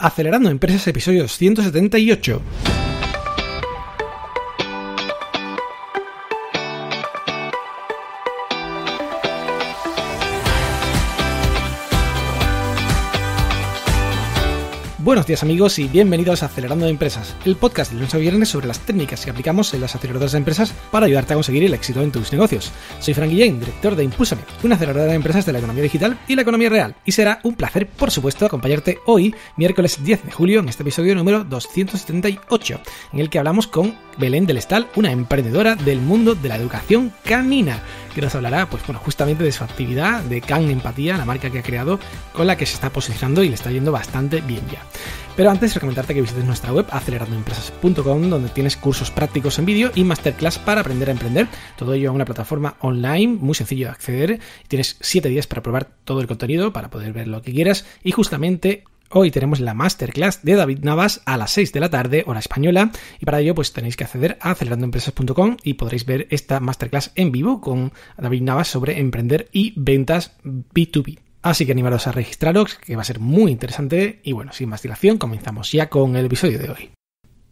Acelerando Empresas, episodio 178. Buenos días amigos y bienvenidos a Acelerando Empresas, el podcast de lunes a viernes sobre las técnicas que aplicamos en las aceleradoras de empresas para ayudarte a conseguir el éxito en tus negocios. Soy Frank Guillén, director de Impúlsame, una aceleradora de empresas de la economía digital y la economía real, y será un placer, por supuesto, acompañarte hoy, miércoles 10 de julio, en este episodio número 278, en el que hablamos con Belén del Estal, una emprendedora del mundo de la educación canina, que nos hablará, justamente de su actividad de Can Empatía, la marca que ha creado, con la que se está posicionando y le está yendo bastante bien ya. Pero antes, recomendarte que visites nuestra web acelerandoempresas.com, donde tienes cursos prácticos en vídeo y masterclass para aprender a emprender. Todo ello en una plataforma online, muy sencillo de acceder. Tienes 7 días para probar todo el contenido, para poder ver lo que quieras. Y justamente hoy tenemos la masterclass de David Navas a las 6 de la tarde, hora española, y para ello tenéis que acceder a acelerandoempresas.com y podréis ver esta masterclass en vivo con David Navas sobre emprender y ventas B2B. Así que animaros a registraros, que va a ser muy interesante, y sin más dilación, comenzamos ya con el episodio de hoy.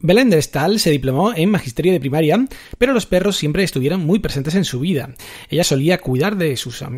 Belén del Estal se diplomó en Magisterio de Primaria, pero los perros siempre estuvieron muy presentes en su vida. Ella solía cuidar de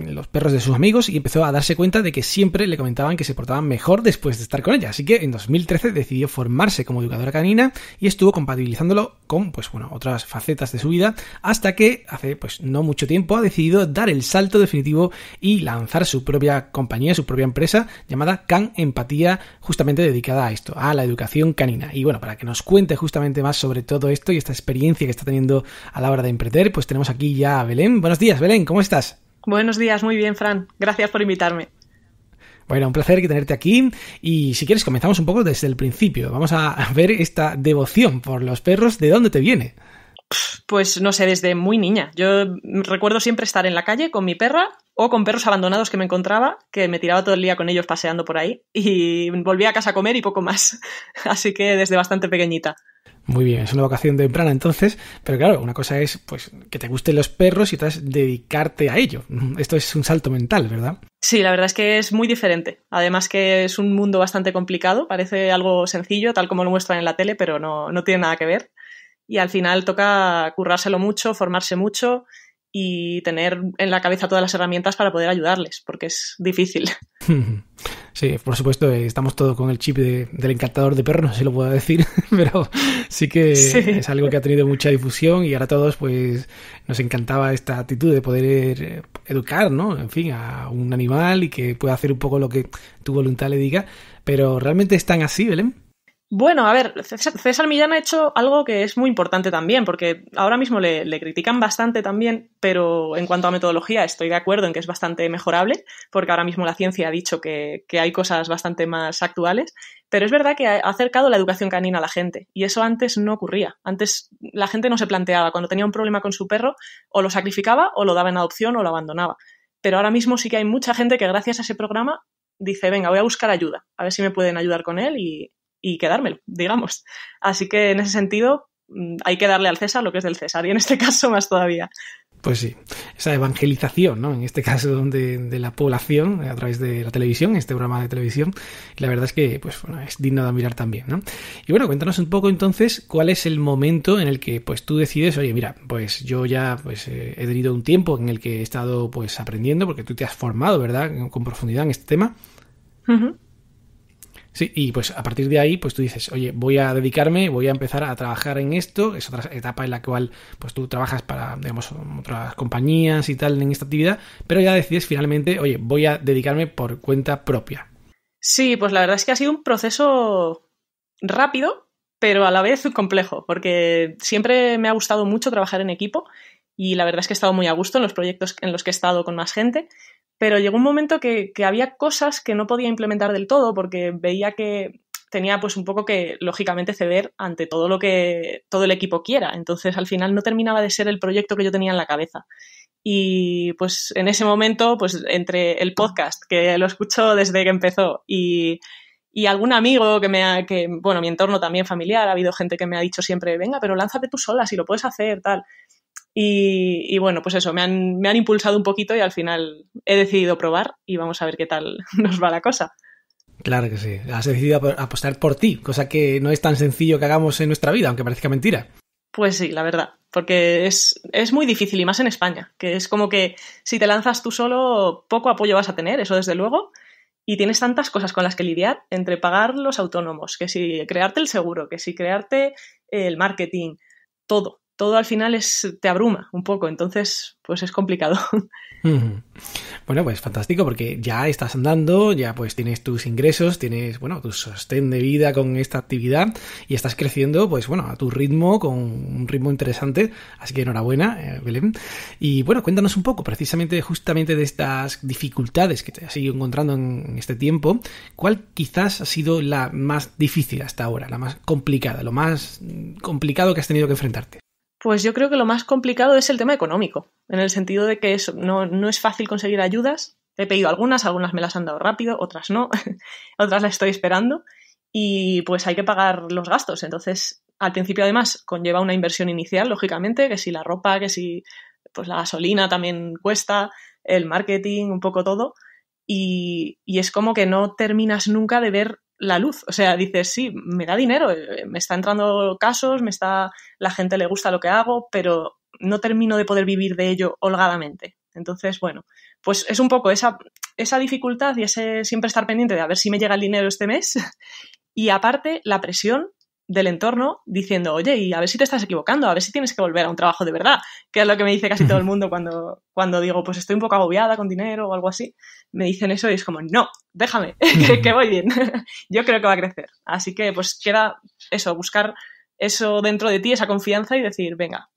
los perros de sus amigos y empezó a darse cuenta de que siempre le comentaban que se portaban mejor después de estar con ella. Así que en 2013 decidió formarse como educadora canina y estuvo compatibilizándolo con otras facetas de su vida, hasta que hace no mucho tiempo ha decidido dar el salto definitivo y lanzar su propia compañía, su propia empresa llamada Can Empatía, justamente dedicada a esto, a la educación canina. Y para que nos cuente justamente más sobre todo esto y esta experiencia que está teniendo a la hora de emprender, tenemos aquí ya a Belén. Buenos días, Belén, ¿cómo estás? Buenos días, muy bien, Fran. Gracias por invitarme. Bueno, un placer tenerte aquí, y si quieres comenzamos un poco desde el principio. Vamos a ver esta devoción por los perros, ¿de dónde te viene? Pues no sé, desde muy niña. Yo recuerdo siempre estar en la calle con mi perra o con perros abandonados que me encontraba, que me tiraba todo el día con ellos paseando por ahí y volvía a casa a comer y poco más. Así que desde bastante pequeñita. Muy bien, es una vocación temprana entonces, pero claro, una cosa es que te gusten los perros y otra es dedicarte a ello. Esto es un salto mental, ¿verdad? Sí, la verdad es que es muy diferente. Además que es un mundo bastante complicado, parece algo sencillo, tal como lo muestran en la tele, pero no tiene nada que ver. Y al final toca currárselo mucho, formarse mucho y tener en la cabeza todas las herramientas para poder ayudarles, porque es difícil. Sí, por supuesto, estamos todos con el chip del encantador de perros, no sé si lo puedo decir, pero sí que sí. Es algo que ha tenido mucha difusión y ahora todos nos encantaba esta actitud de poder educar, ¿no? En fin, a un animal y que pueda hacer un poco lo que tu voluntad le diga, pero ¿realmente es tan así, Belén? Bueno, a ver, César Millán ha hecho algo que es muy importante también, porque ahora mismo le critican bastante también, pero en cuanto a metodología estoy de acuerdo en que es bastante mejorable, porque ahora mismo la ciencia ha dicho que hay cosas bastante más actuales, pero es verdad que ha acercado la educación canina a la gente, y eso antes no ocurría. Antes la gente no se planteaba, cuando tenía un problema con su perro, o lo sacrificaba, o lo daba en adopción, o lo abandonaba. Pero ahora mismo sí que hay mucha gente que gracias a ese programa dice, venga, voy a buscar ayuda, a ver si me pueden ayudar con él y quedármelo, digamos. Así que en ese sentido hay que darle al César lo que es del César, y en este caso más todavía. Pues sí, esa evangelización, ¿no? En este caso de la población a través de la televisión, este programa de televisión, la verdad es que es digno de admirar también, ¿no? Y cuéntanos un poco entonces cuál es el momento en el que tú decides, oye, mira, yo ya he tenido un tiempo en el que he estado aprendiendo, porque tú te has formado, ¿verdad?, con profundidad en este tema. Uh-huh. Sí, y a partir de ahí tú dices, oye, voy a dedicarme, voy a empezar a trabajar en esto. Es otra etapa en la cual tú trabajas para, digamos, otras compañías y tal en esta actividad, pero ya decides finalmente, oye, voy a dedicarme por cuenta propia. Sí, pues la verdad es que ha sido un proceso rápido, pero a la vez complejo, porque siempre me ha gustado mucho trabajar en equipo y la verdad es que he estado muy a gusto en los proyectos en los que he estado con más gente. Pero llegó un momento que había cosas que no podía implementar del todo porque veía que tenía un poco que, lógicamente, ceder ante todo lo que todo el equipo quiera. Entonces, al final no terminaba de ser el proyecto que yo tenía en la cabeza. Y, en ese momento, entre el podcast, que lo escucho desde que empezó, y algún amigo mi entorno también familiar, ha habido gente que me ha dicho siempre, venga, pero lánzate tú sola, si lo puedes hacer, tal. Y eso, me han impulsado un poquito y al final he decidido probar y vamos a ver qué tal nos va la cosa. Claro que sí. Has decidido apostar por ti, cosa que no es tan sencillo que hagamos en nuestra vida, aunque parezca mentira. Pues sí, la verdad, porque es muy difícil y más en España, que es como que si te lanzas tú solo, poco apoyo vas a tener, eso desde luego, y tienes tantas cosas con las que lidiar, entre pagar los autónomos, que si crearte el seguro, que si crearte el marketing, todo al final te abruma un poco, entonces pues es complicado. Bueno, pues fantástico, porque ya estás andando, ya pues tienes tus ingresos, tienes, bueno, tu sostén de vida con esta actividad y estás creciendo, pues bueno, a tu ritmo, con un ritmo interesante, así que enhorabuena, Belén. Y bueno, cuéntanos un poco, precisamente, justamente de estas dificultades que te has ido encontrando en este tiempo, ¿cuál quizás ha sido la más difícil hasta ahora, la más complicada, lo más complicado que has tenido que enfrentarte? Pues yo creo que lo más complicado es el tema económico, en el sentido de que no es fácil conseguir ayudas. He pedido algunas me las han dado rápido, otras no, otras las estoy esperando y pues hay que pagar los gastos. Entonces, al principio además conlleva una inversión inicial, lógicamente, que si la ropa, que si pues la gasolina también cuesta, el marketing, un poco todo. Y es como que no terminas nunca de ver la luz. O sea, dices, sí, me da dinero, me está entrando casos, la gente le gusta lo que hago, pero no termino de poder vivir de ello holgadamente. Entonces, bueno, pues es un poco esa dificultad y ese siempre estar pendiente de a ver si me llega el dinero este mes. Y aparte, la presión del entorno diciendo, oye, y a ver si te estás equivocando, a ver si tienes que volver a un trabajo de verdad, que es lo que me dice casi todo el mundo cuando digo, pues estoy un poco agobiada con dinero o algo así. Me dicen eso y es como, no, déjame, que voy bien. Yo creo que va a crecer. Así que pues queda eso, buscar eso dentro de ti, esa confianza y decir, venga,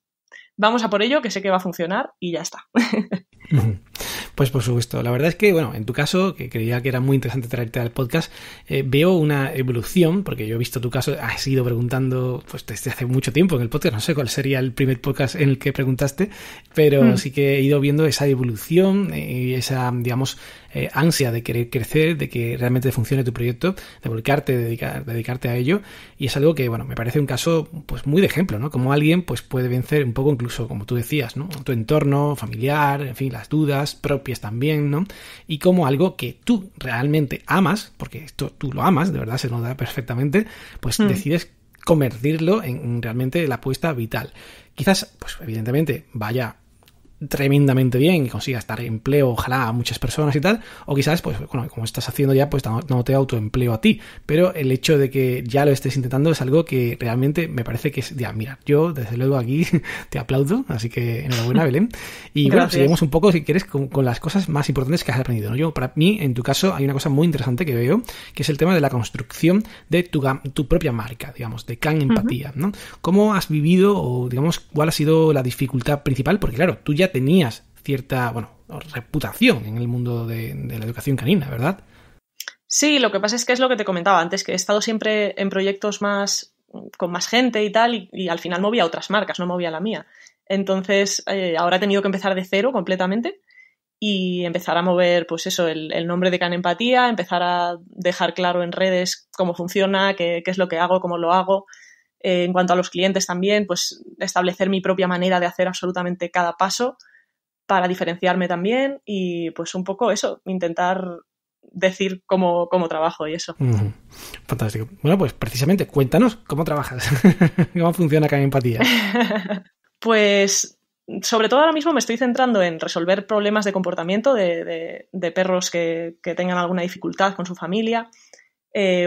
vamos a por ello, que sé que va a funcionar y ya está. Pues por supuesto. La verdad es que, bueno, en tu caso, que creía que era muy interesante traerte al podcast, veo una evolución, porque yo he visto tu caso, has ido preguntando pues desde hace mucho tiempo en el podcast, no sé cuál sería el primer podcast en el que preguntaste, pero sí que he ido viendo esa evolución y esa, digamos, ansia de querer crecer, de que realmente funcione tu proyecto, de volcarte, dedicarte a ello, y es algo que, bueno, me parece un caso pues muy de ejemplo, ¿no? Como alguien pues puede vencer un poco incluso, como tú decías, ¿no? Tu entorno familiar, en fin, las dudas propias también, ¿no? Y como algo que tú realmente amas, porque esto tú lo amas, de verdad se nota perfectamente, pues decides convertirlo en realmente la apuesta vital. Quizás, pues evidentemente, vaya tremendamente bien y consigas dar empleo, ojalá, a muchas personas y tal, o quizás, pues, bueno, como estás haciendo ya, pues no te autoempleo a ti, pero el hecho de que ya lo estés intentando es algo que realmente me parece que es, ya, mira, yo desde luego aquí te aplaudo, así que enhorabuena, Belén, y bueno, seguimos un poco, si quieres, con las cosas más importantes que has aprendido, ¿no? Yo, para mí, en tu caso, hay una cosa muy interesante que veo, que es el tema de la construcción de tu propia marca, digamos, de Can Empatía, ¿no? ¿Cómo has vivido, o digamos, cuál ha sido la dificultad principal? Porque claro, tú ya tenías cierta, bueno, reputación en el mundo de la educación canina, ¿verdad? Sí, lo que pasa es que es lo que te comentaba antes, que he estado siempre en proyectos con más gente y tal, y al final movía otras marcas, no movía la mía. Entonces, ahora he tenido que empezar de cero completamente y empezar a mover, pues eso, el nombre de Can Empatía, empezar a dejar claro en redes cómo funciona, qué es lo que hago, cómo lo hago. En cuanto a los clientes también, pues establecer mi propia manera de hacer absolutamente cada paso para diferenciarme también y pues un poco eso, intentar decir cómo trabajo y eso. Fantástico. Bueno, pues precisamente, cuéntanos cómo trabajas, cómo funciona Can Empatía. Pues sobre todo ahora mismo me estoy centrando en resolver problemas de comportamiento de perros que tengan alguna dificultad con su familia,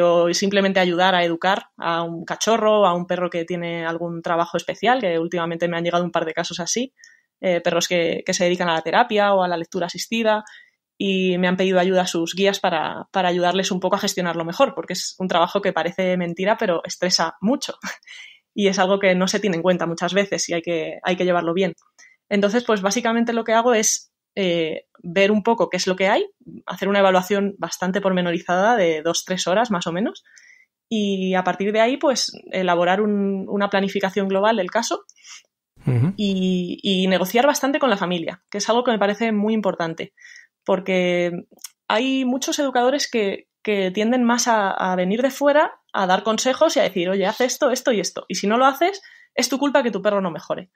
o simplemente ayudar a educar a un cachorro, a un perro que tiene algún trabajo especial, que últimamente me han llegado un par de casos así, perros que se dedican a la terapia o a la lectura asistida y me han pedido ayuda a sus guías para ayudarles un poco a gestionarlo mejor, porque es un trabajo que parece mentira, pero estresa mucho y es algo que no se tiene en cuenta muchas veces y hay que llevarlo bien. Entonces, pues básicamente lo que hago es ver un poco qué es lo que hay, hacer una evaluación bastante pormenorizada de 2-3 horas más o menos y a partir de ahí pues elaborar una planificación global del caso y negociar bastante con la familia, que es algo que me parece muy importante porque hay muchos educadores que tienden más a venir de fuera a dar consejos y a decir, oye, haz esto, esto y esto y si no lo haces es tu culpa que tu perro no mejore.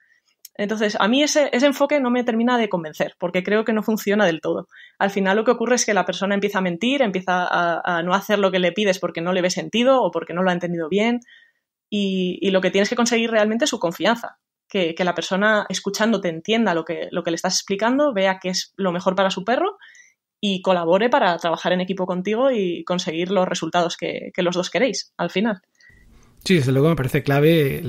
Entonces, a mí ese enfoque no me termina de convencer, porque creo que no funciona del todo. Al final lo que ocurre es que la persona empieza a mentir, empieza a no hacer lo que le pides porque no le ve sentido o porque no lo ha entendido bien, y lo que tienes que conseguir realmente es su confianza. Que la persona escuchándote entienda lo que le estás explicando, vea que es lo mejor para su perro y colabore para trabajar en equipo contigo y conseguir los resultados que los dos queréis al final. Sí, desde luego me parece clave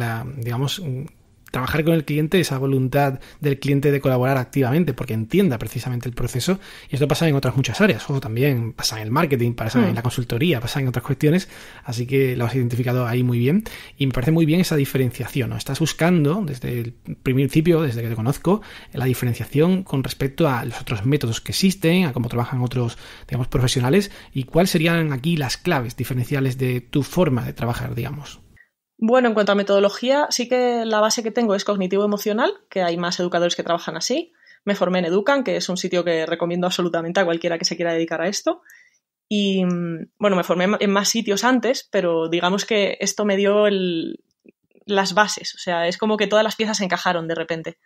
trabajar con el cliente, esa voluntad del cliente de colaborar activamente porque entienda precisamente el proceso, y esto pasa en otras muchas áreas, o también pasa en el marketing, pasa en la consultoría, pasa en otras cuestiones, así que lo has identificado ahí muy bien y me parece muy bien esa diferenciación, ¿no? Estás buscando desde el principio, desde que te conozco, la diferenciación con respecto a los otros métodos que existen, a cómo trabajan otros, digamos, profesionales, y cuáles serían aquí las claves diferenciales de tu forma de trabajar, digamos. Bueno, en cuanto a metodología, sí que la base que tengo es cognitivo-emocional, que hay más educadores que trabajan así. Me formé en Educan, que es un sitio que recomiendo absolutamente a cualquiera que se quiera dedicar a esto. Y bueno, me formé en más sitios antes, pero digamos que esto me dio las bases. O sea, es como que todas las piezas se encajaron de repente.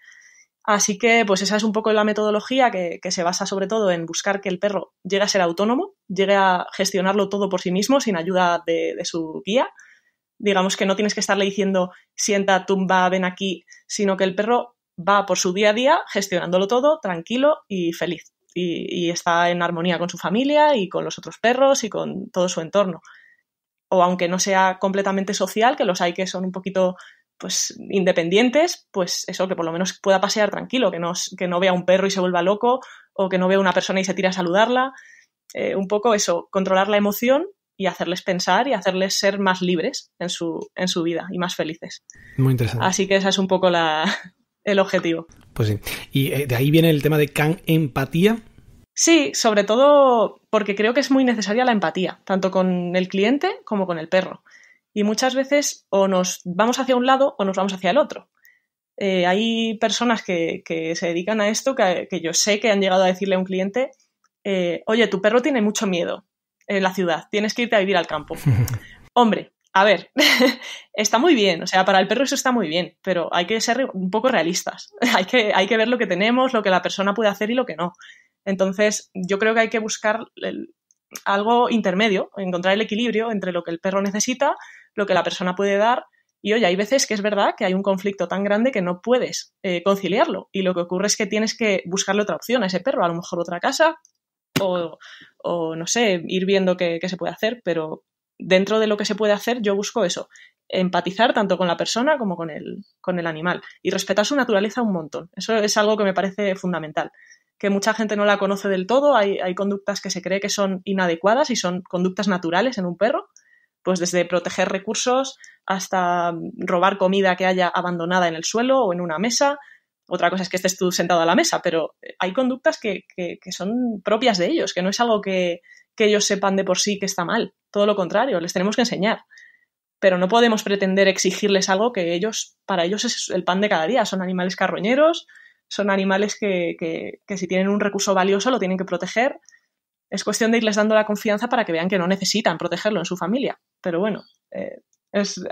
Así que pues esa es un poco la metodología que se basa sobre todo en buscar que el perro llegue a ser autónomo, llegue a gestionarlo todo por sí mismo, sin ayuda de su guía. Digamos que no tienes que estarle diciendo sienta, tumba, ven aquí, sino que el perro va por su día a día gestionándolo todo, tranquilo y feliz. Y está en armonía con su familia y con los otros perros y con todo su entorno. O aunque no sea completamente social, que los hay que son un poquito pues independientes, pues eso, que por lo menos pueda pasear tranquilo, que no vea un perro y se vuelva loco, o que no vea una persona y se tire a saludarla. Un poco eso, controlar la emoción y hacerles pensar y hacerles ser más libres en su vida y más felices. Muy interesante. Así que ese es un poco el objetivo. Pues sí. Y de ahí viene el tema de empatía. Sí, sobre todo porque creo que es muy necesaria la empatía, tanto con el cliente como con el perro. Y muchas veces o nos vamos hacia un lado o nos vamos hacia el otro. Hay personas que se dedican a esto que yo sé que han llegado a decirle a un cliente, oye, tu perro tiene mucho miedo en la ciudad, tienes que irte a vivir al campo. Hombre, a ver, está muy bien, o sea, para el perro eso está muy bien, pero hay que ser un poco realistas. Hay que ver lo que tenemos, lo que la persona puede hacer y lo que no. Entonces, yo creo que hay que buscar algo intermedio, encontrar el equilibrio entre lo que el perro necesita, lo que la persona puede dar. Y oye, hay veces que es verdad que hay un conflicto tan grande que no puedes conciliarlo. Y lo que ocurre es que tienes que buscarle otra opción a ese perro, a lo mejor otra casa o no sé, ir viendo qué se puede hacer, pero dentro de lo que se puede hacer yo busco eso, empatizar tanto con la persona como con el animal y respetar su naturaleza un montón. Eso es algo que me parece fundamental, que mucha gente no la conoce del todo. Hay conductas que se cree que son inadecuadas y son conductas naturales en un perro, pues desde proteger recursos hasta robar comida que haya abandonada en el suelo o en una mesa. Otra cosa es que estés tú sentado a la mesa, pero hay conductas que son propias de ellos, que no es algo que ellos sepan de por sí que está mal. Todo lo contrario, les tenemos que enseñar. Pero no podemos pretender exigirles algo que para ellos es el pan de cada día. Son animales carroñeros, son animales que si tienen un recurso valioso lo tienen que proteger. Es cuestión de irles dando la confianza para que vean que no necesitan protegerlo en su familia. Pero bueno,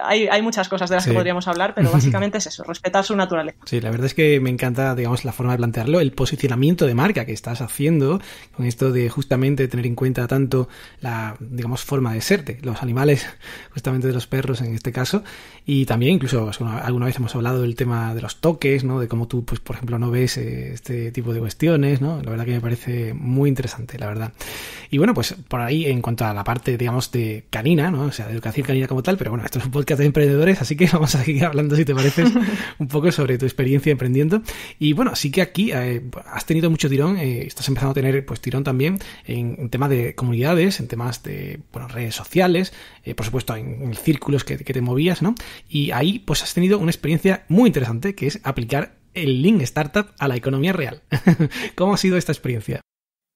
hay muchas cosas de las que podríamos hablar, pero básicamente es eso, respetar su naturaleza. Sí, la verdad es que me encanta, digamos, la forma de plantearlo, el posicionamiento de marca que estás haciendo con esto de justamente tener en cuenta tanto la, digamos, forma de ser de los animales, justamente de los perros en este caso, y también incluso alguna vez hemos hablado del tema de los toques, ¿no? De cómo tú, pues, por ejemplo, no ves este tipo de cuestiones, ¿no? La verdad que me parece muy interesante, la verdad. Y bueno, pues por ahí en cuanto a la parte, digamos, de canina, ¿no? O sea, de educación canina como tal, pero bueno, esto es un podcast de emprendedores, así que vamos a seguir hablando, si te parece, un poco sobre tu experiencia emprendiendo. Y bueno, sí que aquí has tenido mucho tirón, estás empezando a tener pues tirón también en temas de comunidades, en temas de redes sociales, por supuesto en círculos que te movías, ¿no? Y ahí pues has tenido una experiencia muy interesante, que es aplicar el Lean Startup a la economía real. ¿Cómo ha sido esta experiencia?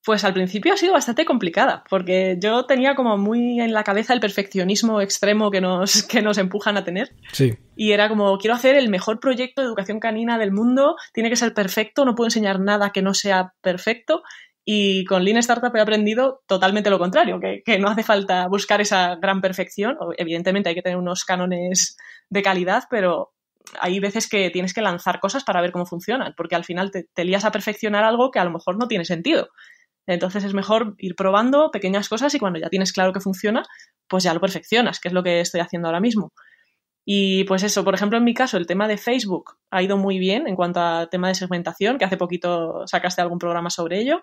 Pues al principio ha sido bastante complicada, porque yo tenía como muy en la cabeza el perfeccionismo extremo que nos empujan a tener. Sí. Y era como, quiero hacer el mejor proyecto de educación canina del mundo, tiene que ser perfecto, no puedo enseñar nada que no sea perfecto. Y con Lean Startup he aprendido totalmente lo contrario, que no hace falta buscar esa gran perfección. Evidentemente hay que tener unos cánones de calidad, pero hay veces que tienes que lanzar cosas para ver cómo funcionan, porque al final te lías a perfeccionar algo que a lo mejor no tiene sentido. Entonces es mejor ir probando pequeñas cosas y cuando ya tienes claro que funciona, pues ya lo perfeccionas, que es lo que estoy haciendo ahora mismo. Y pues eso, por ejemplo, en mi caso, el tema de Facebook ha ido muy bien en cuanto a tema de segmentación, que hace poquito sacaste algún programa sobre ello.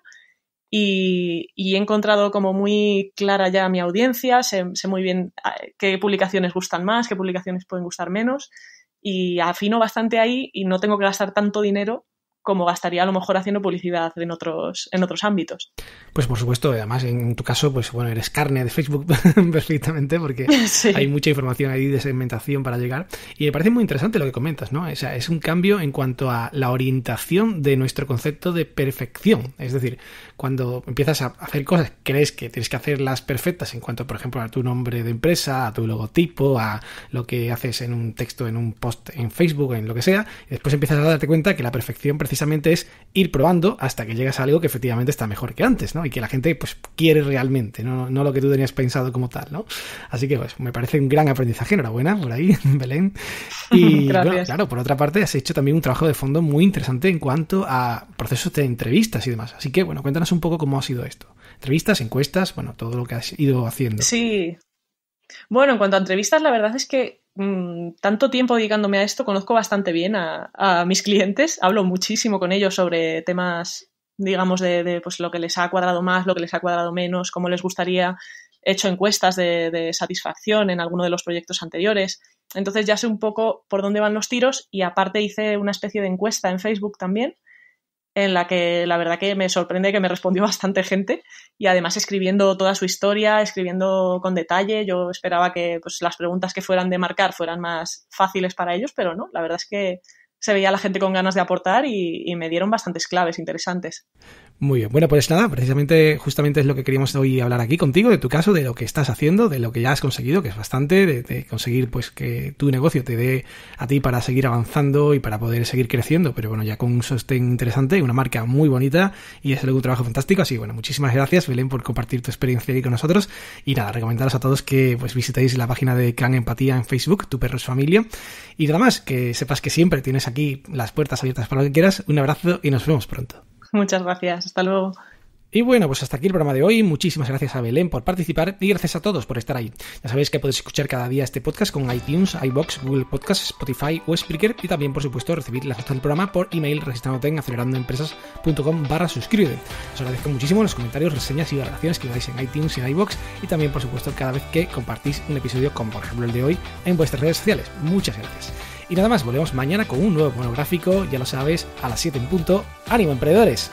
Y he encontrado como muy clara ya mi audiencia, sé muy bien qué publicaciones gustan más, qué publicaciones pueden gustar menos y afino bastante ahí y no tengo que gastar tanto dinero como gastaría a lo mejor haciendo publicidad en otros ámbitos. Pues por supuesto, además en tu caso, pues bueno, eres carne de Facebook perfectamente porque sí. Hay mucha información ahí de segmentación para llegar y me parece muy interesante lo que comentas, ¿no? O sea, es un cambio en cuanto a la orientación de nuestro concepto de perfección, es decir, cuando empiezas a hacer cosas, crees que tienes que hacerlas perfectas en cuanto, por ejemplo, a tu nombre de empresa, a tu logotipo, a lo que haces en un texto, en un post en Facebook, en lo que sea, y después empiezas a darte cuenta que la perfección precisamente es ir probando hasta que llegas a algo que efectivamente está mejor que antes, ¿no? Y que la gente pues quiere realmente, no lo que tú tenías pensado como tal, ¿no? Así que pues me parece un gran aprendizaje, enhorabuena por ahí, Belén. Y bueno, claro, por otra parte has hecho también un trabajo de fondo muy interesante en cuanto a procesos de entrevistas y demás. Así que bueno, cuéntanos un poco cómo ha sido esto. Entrevistas, encuestas, bueno, todo lo que has ido haciendo. Sí. Bueno, en cuanto a entrevistas, la verdad es que tanto tiempo dedicándome a esto, conozco bastante bien a mis clientes, hablo muchísimo con ellos sobre temas, digamos, de pues lo que les ha cuadrado más, lo que les ha cuadrado menos, cómo les gustaría. He hecho encuestas de satisfacción en alguno de los proyectos anteriores, entonces ya sé un poco por dónde van los tiros y aparte hice una especie de encuesta en Facebook también, en la que la verdad que me sorprende que me respondió bastante gente y además escribiendo toda su historia, escribiendo con detalle. Yo esperaba que pues, las preguntas que fueran de marcar fueran más fáciles para ellos, pero no, la verdad es que se veía a la gente con ganas de aportar y me dieron bastantes claves interesantes. Muy bien, bueno, pues nada, precisamente justamente es lo que queríamos hoy hablar aquí contigo, de tu caso, de lo que estás haciendo, de lo que ya has conseguido, que es bastante, de conseguir pues que tu negocio te dé a ti para seguir avanzando y para poder seguir creciendo, pero bueno, ya con un sostén interesante, una marca muy bonita y es un trabajo fantástico, así bueno, muchísimas gracias Belén por compartir tu experiencia aquí con nosotros y nada, recomendaros a todos que pues visitéis la página de Can Empatía en Facebook, Tu Perro es Familia y nada más, que sepas que siempre tienes aquí las puertas abiertas para lo que quieras, un abrazo y nos vemos pronto. Muchas gracias, hasta luego. Y bueno, pues hasta aquí el programa de hoy. Muchísimas gracias a Belén por participar y gracias a todos por estar ahí. Ya sabéis que podéis escuchar cada día este podcast con iTunes, iVoox, Google Podcasts, Spotify o Spreaker y también, por supuesto, recibir las notas del programa por email registrándote en acelerandoempresas.com/suscríbete. Os agradezco muchísimo los comentarios, reseñas y valoraciones que me dais en iTunes y en iVoox y también, por supuesto, cada vez que compartís un episodio como por ejemplo el de hoy en vuestras redes sociales. Muchas gracias. Y nada más, volvemos mañana con un nuevo monográfico, ya lo sabes, a las 7 en punto. ¡Ánimo, emprendedores!